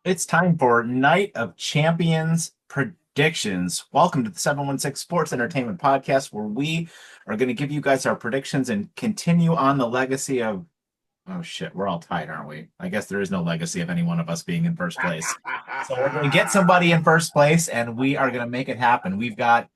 It's time for Night of Champions predictions. Welcome to the 716 Sports Entertainment Podcast, where we are going to give you guys our predictions and continue on the legacy of. Oh shit, we're all tied, aren't we? I guess there is no legacy of any one of us being in first place. So we're going to get somebody in first place, and we are going to make it happen. We've got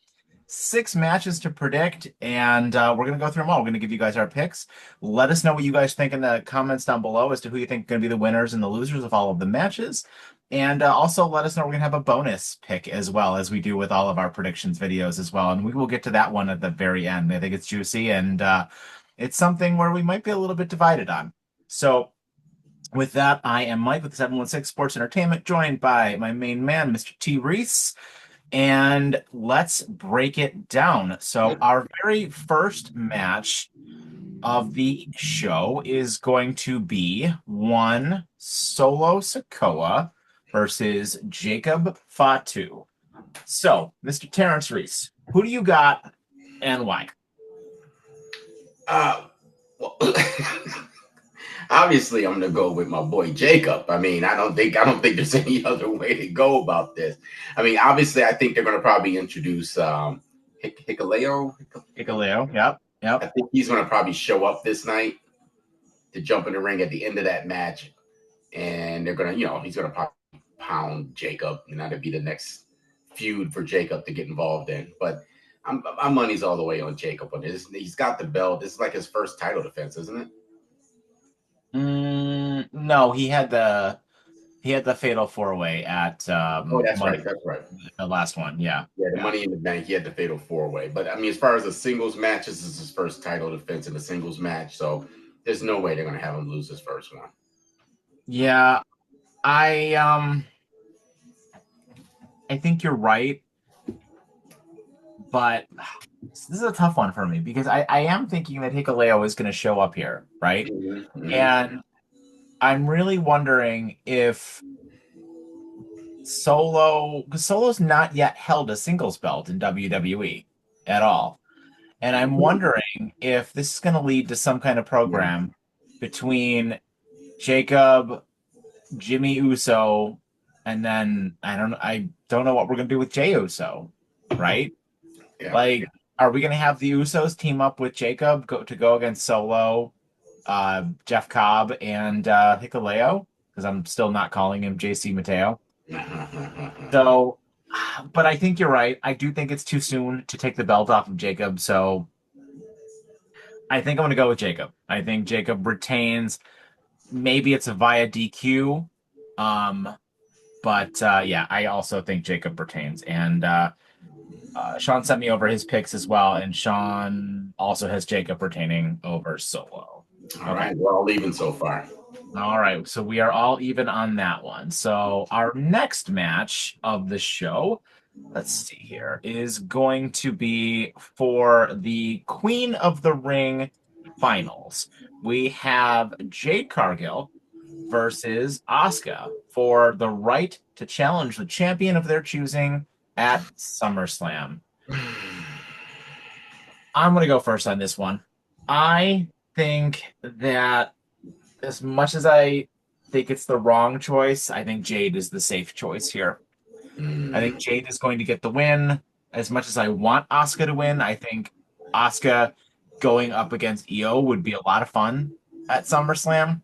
six matches to predict, and we're going to go through them all. We're going to give you guys our picks. Let us know what you guys think in the comments down below as to who you think are going to be the winners and the losers of all of the matches. And also let us know we're going to have a bonus pick as well, as we do with all of our predictions videos as well. And we will get to that one at the very end. I think it's juicy, and it's something where we might be a little bit divided on. So with that, I am Mike with 716 Sports Entertainment, joined by my main man, Mr. T. Reese. And let's break it down. So, our very first match of the show is going to be one Solo Sikoa versus Jacob Fatu. So, Mr. Terrence Reese, who do you got and why? Well, obviously, I'm gonna go with my boy Jacob. I mean, I don't think there's any other way to go about this. I mean, obviously, I think they're gonna probably introduce Hikaleo. Hikaleo, yep, I yep. think he's gonna probably show up this night to jump in the ring at the end of that match, and they're gonna, he's gonna probably pound Jacob, and that'll be the next feud for Jacob to get involved in. But my money's all the way on Jacob on this. He's got the belt. This is like his first title defense, isn't it? No, he had the fatal four way at Oh, that's Money, right. That's right. the last one. Yeah, Yeah, the yeah. Money in the Bank. He had the fatal four way. But I mean, as far as the singles match, this is his first title defense in the singles match. So there's no way they're going to have him lose his first one. Yeah, I I think you're right, but this is a tough one for me because I am thinking that Hikaleo is going to show up here, right? Mm-hmm. And I'm really wondering if because Solo's not yet held a singles belt in WWE at all. And I'm wondering if this is going to lead to some kind of program between Jacob, Jimmy Uso, and then I don't know what we're going to do with Jey Uso, right? Yeah. Like, are we going to have the Usos team up with Jacob to go against Solo, Jeff Cobb, and Hikaleo? Because I'm still not calling him JC Mateo. So, but I think you're right. I do think it's too soon to take the belt off of Jacob. So I think I'm going to go with Jacob. I think Jacob retains. Maybe it's a via DQ. Um, but yeah, I also think Jacob retains. And Sean sent me over his picks as well. And Sean also has Jacob retaining over Solo. All Okay. right. We're all even so far. All right. So we are all even on that one. So our next match of the show, let's see here, is going to be for the Queen of the Ring finals. We have Jade Cargill versus Asuka for the right to challenge the champion of their choosing at SummerSlam. I'm going to go first on this one. I think that as much as I think it's the wrong choice, I think Jade is the safe choice here. I think Jade is going to get the win. As much as I want Asuka to win, I think Asuka going up against Io would be a lot of fun at SummerSlam.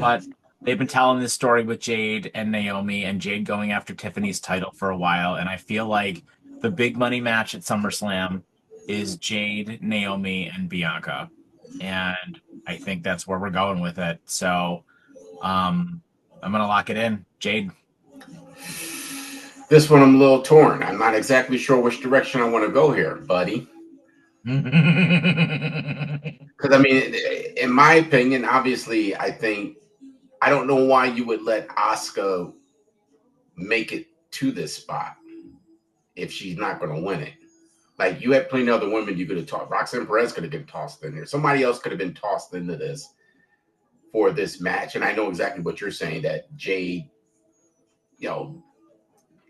But they've been telling this story with Jade and Naomi, and Jade going after Tiffany's title for a while. And I feel like the big money match at SummerSlam is Jade, Naomi, and Bianca. And I think that's where we're going with it. So I'm going to lock it in. Jade. This one, I'm a little torn. I'm not exactly sure which direction I want to go here, buddy. Because I mean, in my opinion, obviously, I don't know why you would let Asuka make it to this spot if she's not going to win it. Like, you had plenty of other women you could have tossed. Roxanne Perez could have been tossed in there. Somebody else could have been tossed into this for this match. And I know exactly what you're saying, that Jade,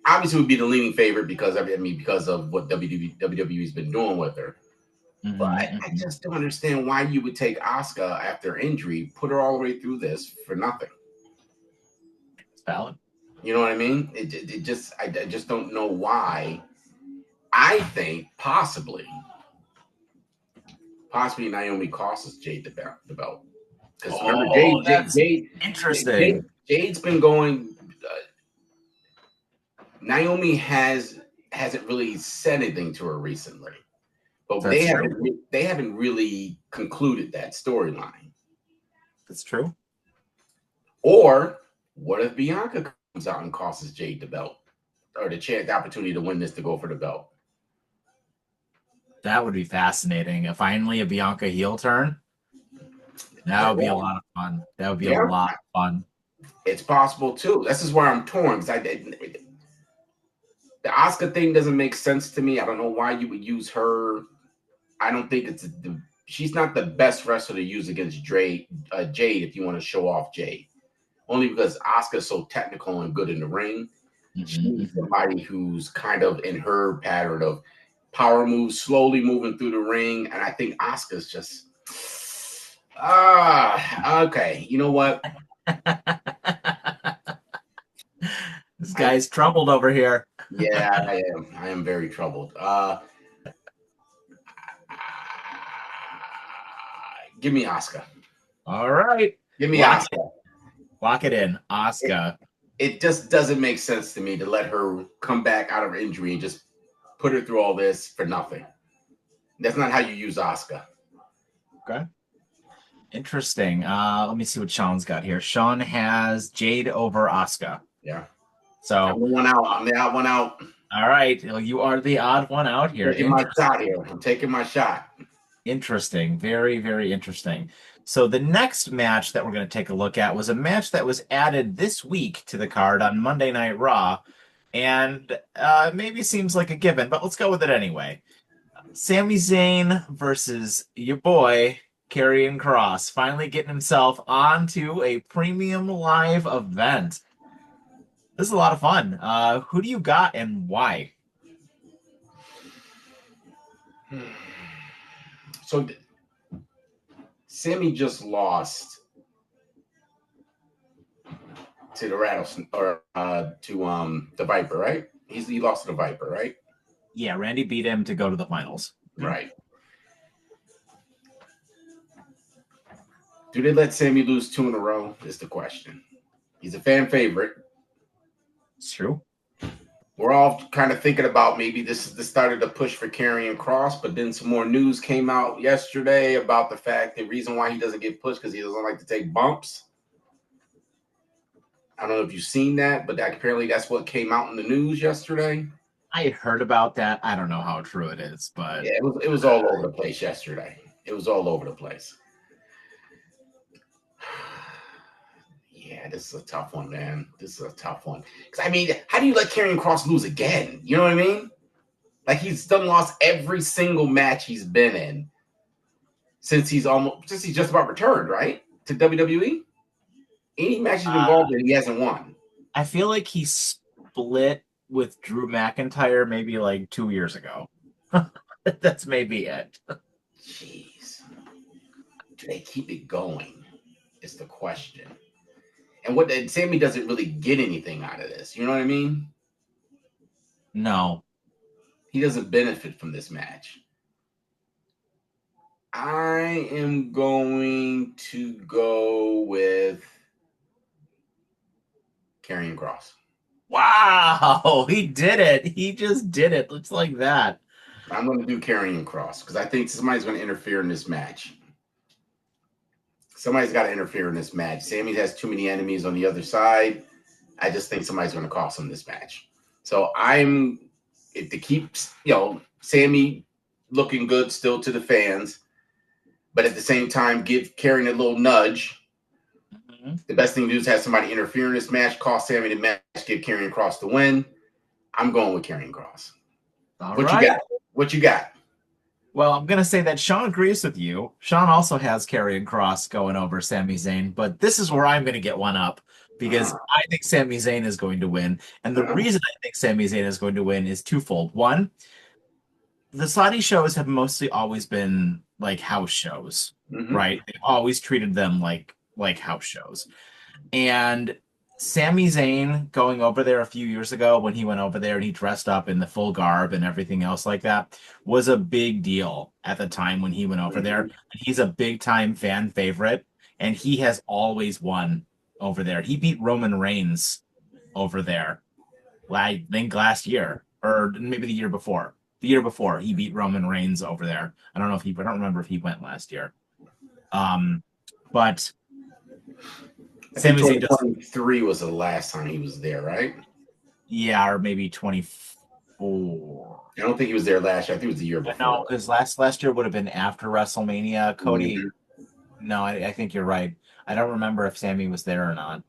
obviously would be the leading favorite because of what WWE's been doing with her. But I just don't understand why you would take Asuka after injury, put her all the way through this for nothing. Valid. You know what I mean? I just don't know why. I think possibly Naomi costs Jade the belt. Because remember, Oh, that's interesting. Jade's been going. Naomi hasn't really said anything to her recently, but That's true. they haven't really concluded that storyline. That's true. Or what if Bianca comes out and costs Jade the belt or the opportunity to win this to go for the belt? That would be fascinating. Finally, a Bianca heel turn. That would be a lot of fun. That would be a Yeah, lot of fun. it's possible too. This is where I'm torn because the Asuka thing doesn't make sense to me. I don't know why you would use her. I don't think she's not the best wrestler to use against Jade if you want to show off Jade. Only because Asuka's so technical and good in the ring. She needs somebody who's kind of in her pattern of power moves, slowly moving through the ring. And I think Asuka's just okay. You know what? This guy's troubled over here. Yeah, I am. I am very troubled. Give me Asuka. All right. Give me Asuka. Lock it in. Asuka. It just doesn't make sense to me to let her come back out of her injury and just put her through all this for nothing. That's not how you use Asuka. Okay. Interesting. Let me see what Sean's got here. Sean has Jade over Asuka. Yeah. So I'm the one out. I'm the odd one out. All right. Well, you are the odd one out here. I'm taking my shot. Interesting. Very, very interesting. So the next match that we're going to take a look at was a match that was added this week to the card on Monday Night Raw. And maybe seems like a given, but let's go with it anyway. Sami Zayn versus your boy, Karrion Kross, finally getting himself onto a premium live event. This is a lot of fun. Who do you got and why? So Sammy just lost to the rattlesnake or to the Viper, right? He lost to the Viper, right? Yeah, Randy beat him to go to the finals. Right. Do they let Sammy lose 2 in a row? Is the question. He's a fan favorite. It's true. We're all kind of thinking about maybe this is the start of the push for Karrion Kross, but then some more news came out yesterday about the fact the reason why he doesn't get pushed because he doesn't like to take bumps. I don't know if you've seen that, but apparently that's what came out in the news yesterday. I heard about that. I don't know how true it is, but yeah, it was all over the place yesterday. It was all over the place. Yeah, this is a tough one, man. This is a tough one. Because, I mean, how do you let Karrion Kross lose again? You know what I mean? Like, he's done lost every single match he's been in since he's just about returned, right? To WWE? Any match he's involved in, he hasn't won. I feel like he split with Drew McIntyre maybe like 2 years ago. That's maybe it. Jeez. Do they keep it going? Is the question. And Sammy doesn't really get anything out of this. You know what I mean? No. He doesn't benefit from this match. I am going to go with Karrion Kross. Wow, he did it. He just did it. Looks like that. I'm going to do Karrion Kross because I think somebody's going to interfere in this match. Somebody's got to interfere in this match. Sammy has too many enemies on the other side. I just think somebody's going to cost him this match. So if to keep, Sammy looking good still to the fans, but at the same time, give Karrion a little nudge. Mm-hmm. The best thing to do is have somebody interfere in this match, cost Sammy the match, give Karrion Kross the win. I'm going with Karrion Kross. What you got? Well, I'm going to say that Sean agrees with you. Sean also has Karrion Kross going over Sami Zayn, but this is where I'm going to get one up because I think Sami Zayn is going to win. And the reason I think Sami Zayn is going to win is twofold. One, the Saudi shows have mostly always been like house shows, right? They've always treated them like house shows. And Sami Zayn going over there a few years ago when he went over there and he dressed up in the full garb and everything else like that was a big deal at the time when he went over there. He's a big time fan favorite and he has always won over there. He beat Roman Reigns over there, I think last year or maybe the year before. The year before he beat Roman Reigns over there. I don't remember if he went last year. But I think Sami Zayn just 2023 was the last time he was there, right? yeah, or maybe 24. I don't think he was there last year. I think it was the year before. No, because last year would have been after WrestleMania. Cody, Mhm. no, I think you're right. I don't remember if Sammy was there or not.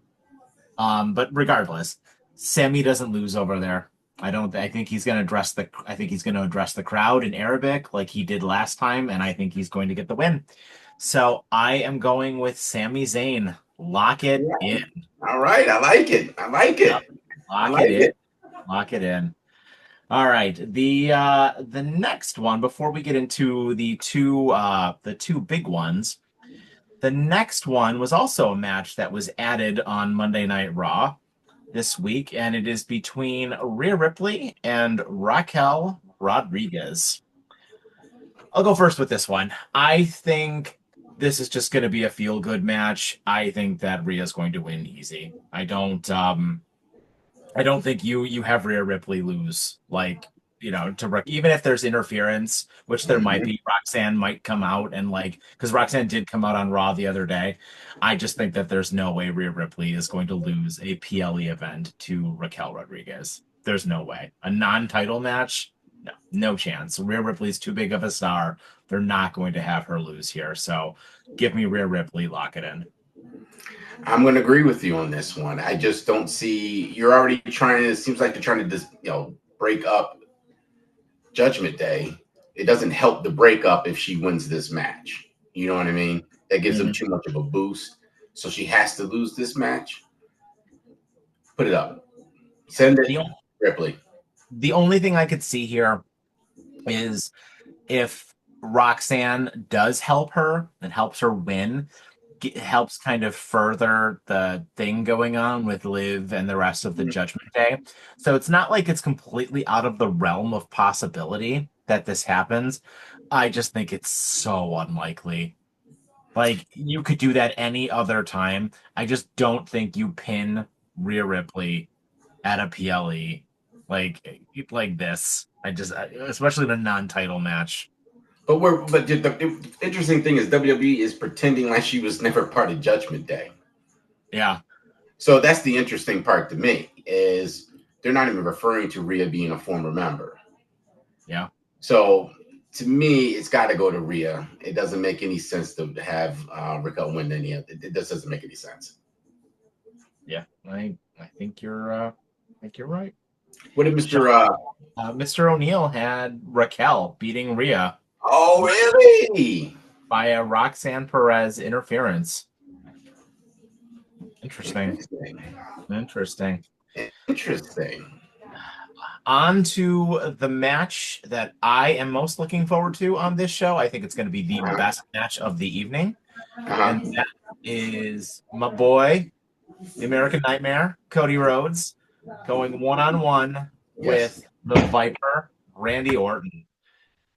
But regardless, Sammy doesn't lose over there. I don't. I think he's going to address the. I think he's going to address the crowd in Arabic like he did last time, and I think he's going to get the win. So I am going with Sami Zayn. Lock it in. All right, I like it. I like Yep. it. I Lock it like in. it. Lock it in. All right. The next one before we get into the two big ones. The next one was also a match that was added on Monday Night Raw this week, and it is between Rhea Ripley and Raquel Rodriguez. I'll go first with this one. I think this is just going to be a feel good match. I think that Rhea's going to win easy. I don't think you have Rhea Ripley lose like to even if there's interference, which there might Mhm. be. Roxanne might come out and because Roxanne did come out on Raw the other day. I just think that there's no way Rhea Ripley is going to lose a PLE event to Raquel Rodriguez. There's no way. A non-title match, no chance. Rhea Ripley's too big of a star. They're not going to have her lose here. So give me Rhea Ripley, lock it in. I'm going to agree with you on this one. I just don't see. You're already trying. It seems like you're trying to just break up Judgment Day. It doesn't help the breakup if she wins this match. You know what I mean? That gives them Mhm. too much of a boost. So she has to lose this match. Put it up. Send it, The, Ripley. the only thing I could see here is if Roxanne does help her and helps her win, helps kind of further the thing going on with Liv and the rest of the Judgment Day. So it's not like it's completely out of the realm of possibility that this happens. I just think it's so unlikely. Like you could do that any other time. I just don't think you pin Rhea Ripley at a PLE like this. Especially in a non-title match. But the interesting thing is WWE is pretending like she was never part of Judgment Day. Yeah. So that's the interesting part to me is they're not even referring to Rhea being a former member. Yeah. So to me, it's got to go to Rhea. It doesn't make any sense to have Raquel win any of it. It just doesn't make any sense. Yeah. I think you're right. What did Sean, Mr. Mr. O'Neill had Raquel beating Rhea Oh, really? by a Roxanne Perez interference. Interesting. Interesting. Interesting. Interesting. On to the match that I am most looking forward to on this show. I think it's going to be the Uh-huh. best match of the evening. Uh-huh. And that is my boy, the American Nightmare, Cody Rhodes, going one-on-one Yes. with the Viper, Randy Orton.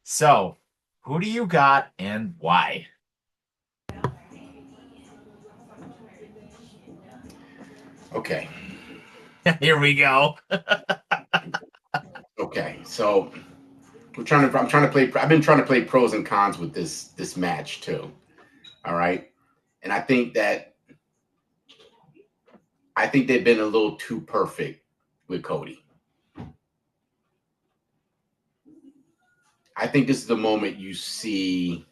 So, who do you got and why? Okay. Here we go. Okay. So I'm trying to play. I've been trying to play pros and cons with this match too. All right. And I think they've been a little too perfect with Cody. I think this is the moment you see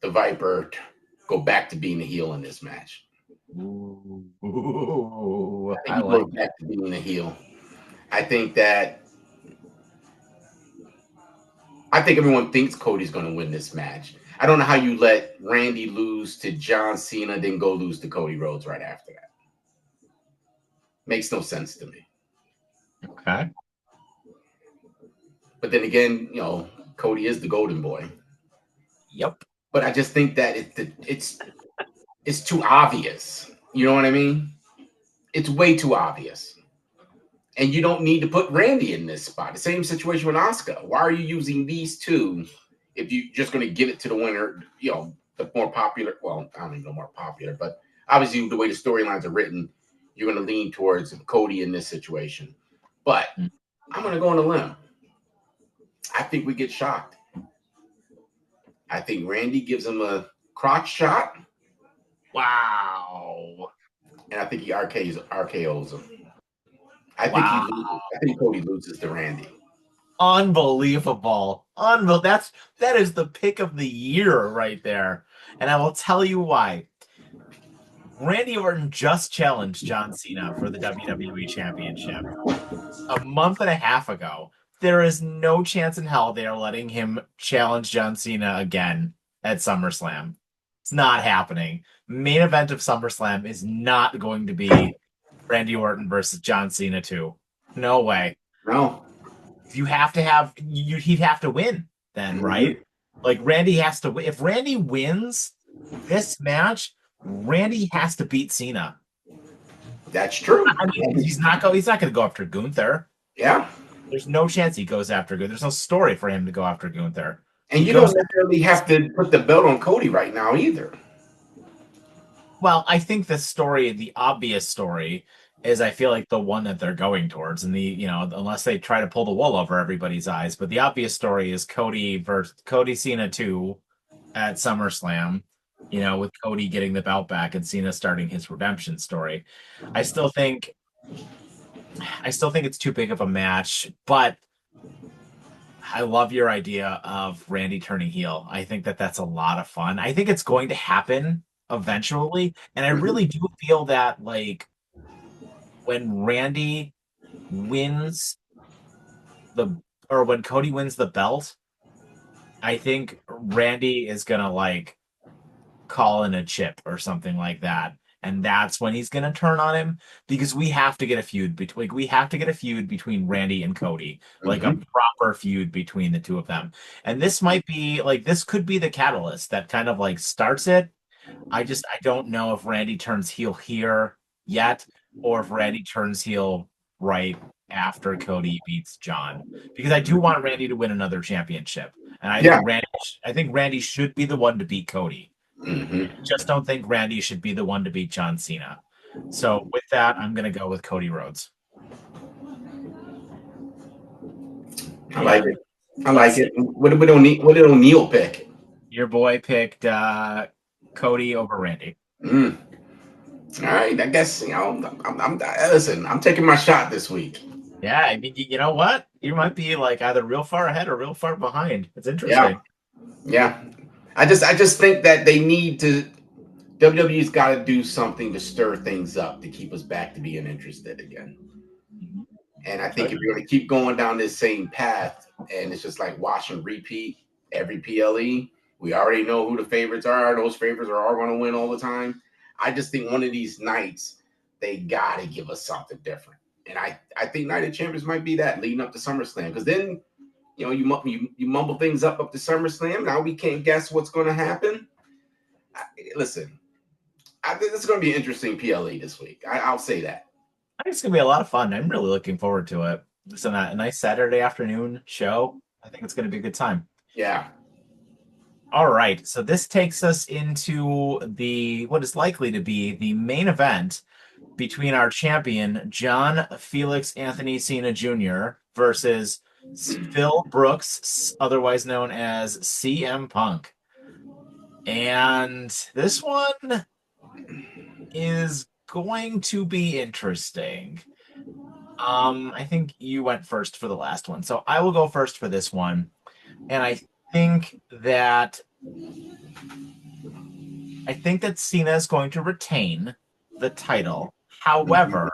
the Viper go back to being a heel in this match. Ooh, I think I he goes like it. back to being a heel. I think that I think everyone thinks Cody's going to win this match. I don't know how you let Randy lose to John Cena, then go lose to Cody Rhodes right after that. Makes no sense to me. Okay. But then again, Cody is the golden boy. Yep. But I just think that it's too obvious. You know what I mean? it's way too obvious. And you don't need to put Randy in this spot. The same situation with Asuka. Why are you using these two if you're just going to give it to the winner? You know, the more popular. Well, I don't even know more popular, but obviously the way the storylines are written, you're going to lean towards Cody in this situation. But I'm going to go on a limb. I think we get shocked. I think Randy gives him a crotch shot. Wow. And I think he RKO's him. I think Wow. he loses. I think Cody loses to Randy. Unbelievable. That is the pick of the year right there. And I will tell you why. Randy Orton just challenged John Cena for the WWE Championship a month and a half ago. There is no chance in hell they are letting him challenge John Cena again at SummerSlam. It's not happening. Main event of SummerSlam is not going to be Randy Orton versus John Cena 2. No way. No. You have to have he'd have to win then, right? Like Randy has to win. If Randy wins this match, Randy has to beat Cena. That's true. I mean, he's not going to go after Gunther. Yeah. There's no chance he goes after Gunther. There's no story for him to go after Gunther. And you don't necessarily have to put the belt on Cody right now either. Well, I think the obvious story is I feel like the one that they're going towards, and unless they try to pull the wool over everybody's eyes, but the obvious story is Cody Cena 2 at SummerSlam, with Cody getting the belt back and Cena starting his redemption story. I still think it's too big of a match, but I love your idea of Randy turning heel. I think that that's a lot of fun. I think it's going to happen eventually, and I really do feel that like when Randy wins when Cody wins the belt, I think Randy is gonna like call in a chip or something like that. And that's when he's gonna turn on him because we have to get a feud between Randy and Cody, like a proper feud between the two of them. And this could be the catalyst that kind of like starts it. I don't know if Randy turns heel here yet, or if Randy turns heel right after Cody beats John, because I do want Randy to win another championship, and I think Randy should be the one to beat Cody. Just don't think Randy should be the one to beat John Cena. So with that, I'm going to go with Cody Rhodes. I like it. What did O'Neal pick? Your boy picked Cody over Randy. All right, I guess listen. I'm taking my shot this week. Yeah, I mean, you know what? You might be like either real far ahead or real far behind. It's interesting. Yeah. I just think that they need to. WWE's got to do something to stir things up to keep us back to being interested again. And I think if you're going to keep going down this same path, and it's just like watch and repeat every PLE, we already know who the favorites are. Those favorites are all going to win all the time. I just think one of these nights they got to give us something different. And I think Night of Champions might be that leading up to SummerSlam, because then you mumble things up to SummerSlam. Now we can't guess what's going to happen. Listen, I think this is going to be an interesting PLE this week. I'll say that. I think it's going to be a lot of fun. I'm really looking forward to it. It's a nice Saturday afternoon show. I think it's going to be a good time. Yeah. All right. So this takes us into what is likely to be the main event between our champion, John Felix Anthony Cena Jr. versus Phil Brooks, otherwise known as CM Punk. And this one is going to be interesting. I think you went first for the last one, so I will go first for this one. And I think that Cena is going to retain the title. However,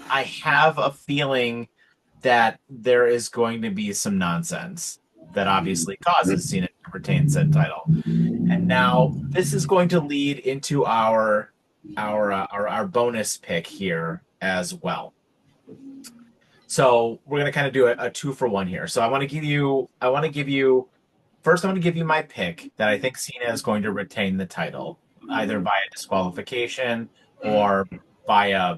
I have a feeling that there is going to be some nonsense that obviously causes Cena to retain said title. And now this is going to lead into our bonus pick here as well. So we're going to kind of do a 2-for-1 here. So I want to give you my pick that I think Cena is going to retain the title, either via disqualification or via,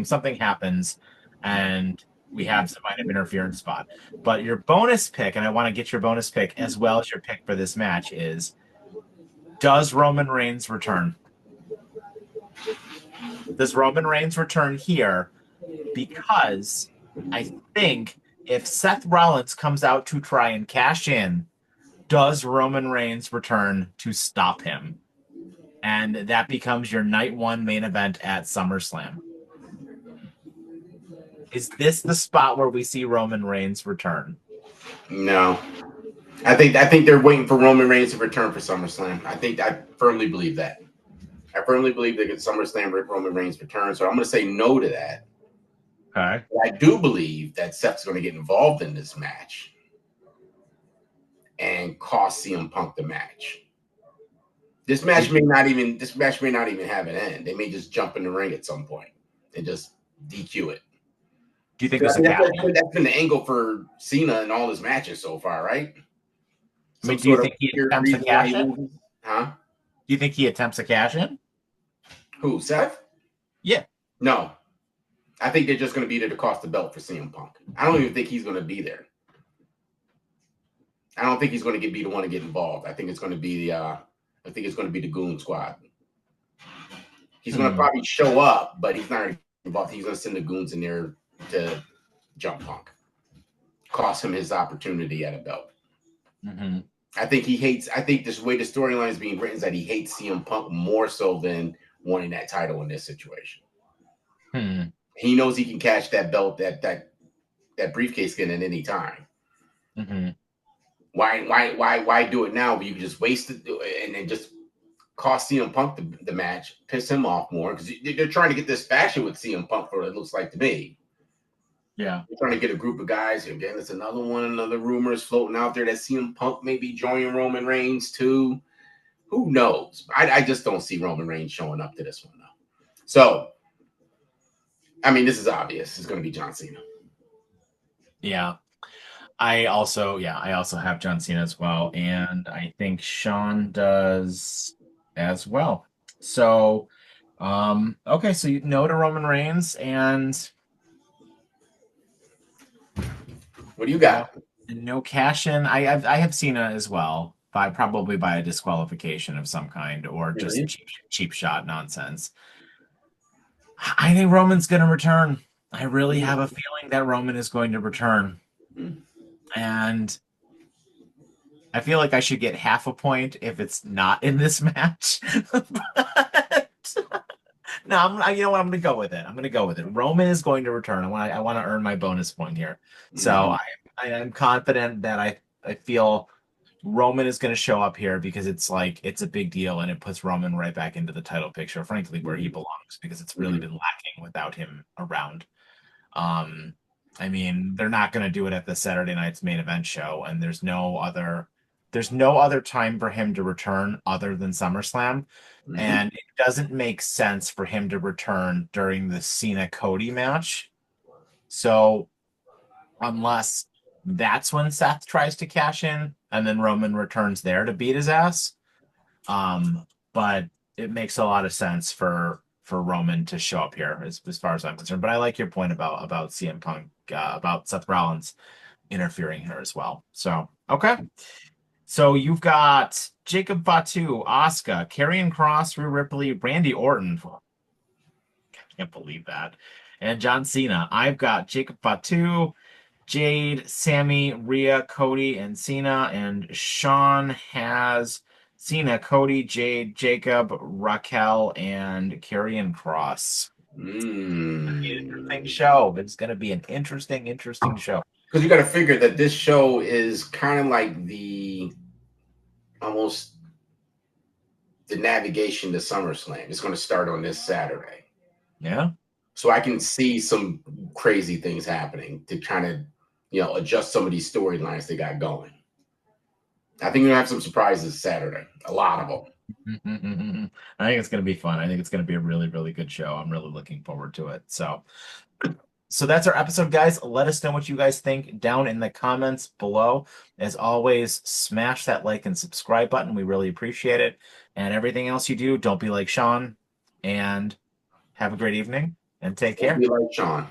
something happens, and we have some kind of interference spot. But your bonus pick, and I want to get your bonus pick as well as your pick for this match, is does Roman Reigns return? Does Roman Reigns return here? Because I think if Seth Rollins comes out to try and cash in, does Roman Reigns return to stop him? And that becomes your night one main event at SummerSlam. Is this the spot where we see Roman Reigns return? No. I think they're waiting for Roman Reigns to return for SummerSlam. I firmly believe that. I firmly believe that SummerSlam Roman Reigns return. So I'm going to say no to that. Okay. But I do believe that Seth's going to get involved in this match and cost CM Punk the match. This match may not even have an end. They may just jump in the ring at some point and just DQ it. Do you think there's a cash? That's been the angle for Cena in all his matches so far, right? I mean, do you think he attempts a cash in? Huh? Do you think he attempts a cash in? Who, Seth? Yeah. No. I think they're just going to be there to cost the belt for CM Punk. I don't even think he's going to be there. I don't think he's going to be the one to get involved. I think it's going to be the Goon Squad. He's going to probably show up, but he's not involved. He's going to send the Goons in there to jump Punk, cost him his opportunity at a belt. Mm-hmm. I think this way the storyline is being written is that he hates CM Punk more so than wanting that title in this situation. He knows he can catch that belt, that briefcase skin at any time. Mm-hmm. Why do it now? You can just waste it and then just cost CM Punk the match, piss him off more because they're trying to get this faction with CM Punk for what it looks like to me. Yeah, they're trying to get a group of guys. Again, it's another rumor is floating out there that CM Punk may be joining Roman Reigns too. Who knows? I just don't see Roman Reigns showing up to this one though. So, I mean, this is obvious. It's going to be John Cena. Yeah. I also have John Cena as well, and I think Sean does as well. So, okay, so you know to Roman Reigns, and what do you got? No cash in. I have Cena as well, probably by a disqualification of some kind or just cheap shot nonsense. I think Roman's going to return. I really have a feeling that Roman is going to return. And I feel like I should get half a point if it's not in this match. No, you know what? I'm going to go with it. Roman is going to return. I want to earn my bonus point here. So I am confident that I feel Roman is going to show up here because it's a big deal and it puts Roman right back into the title picture, frankly, where he belongs, because it's really been lacking without him around. I mean, they're not going to do it at the Saturday night's main event show, and there's no other time for him to return other than SummerSlam. And it doesn't make sense for him to return during the Cena Cody match. So unless that's when Seth tries to cash in and then Roman returns there to beat his ass. But it makes a lot of sense for Roman to show up here as far as I'm concerned. But I like your point about CM Punk, about Seth Rollins interfering here as well. So, okay. So you've got Jacob Fatu, Asuka, Karrion Kross, Rhea Ripley, Randy Orton. I can't believe that. And John Cena. I've got Jacob Fatu, Jade, Sammy, Rhea, Cody, and Cena. And Sean has Cena, Cody, Jade, Jacob, Raquel, and Karrion Kross. Interesting show. It's going to be an interesting show. Because you got to figure that this show is kind of like almost the navigation to SummerSlam. It's going to start on this Saturday. Yeah. So I can see some crazy things happening to kind of, adjust some of these storylines they got going. I think we're going to have some surprises Saturday. A lot of them. I think it's going to be fun. I think it's going to be a really, really good show. I'm really looking forward to it. So that's our episode, guys. Let us know what you guys think down in the comments below. As always, smash that like and subscribe button. We really appreciate it. And everything else you do, don't be like Sean and Have a great evening and take Don't care. be like Sean.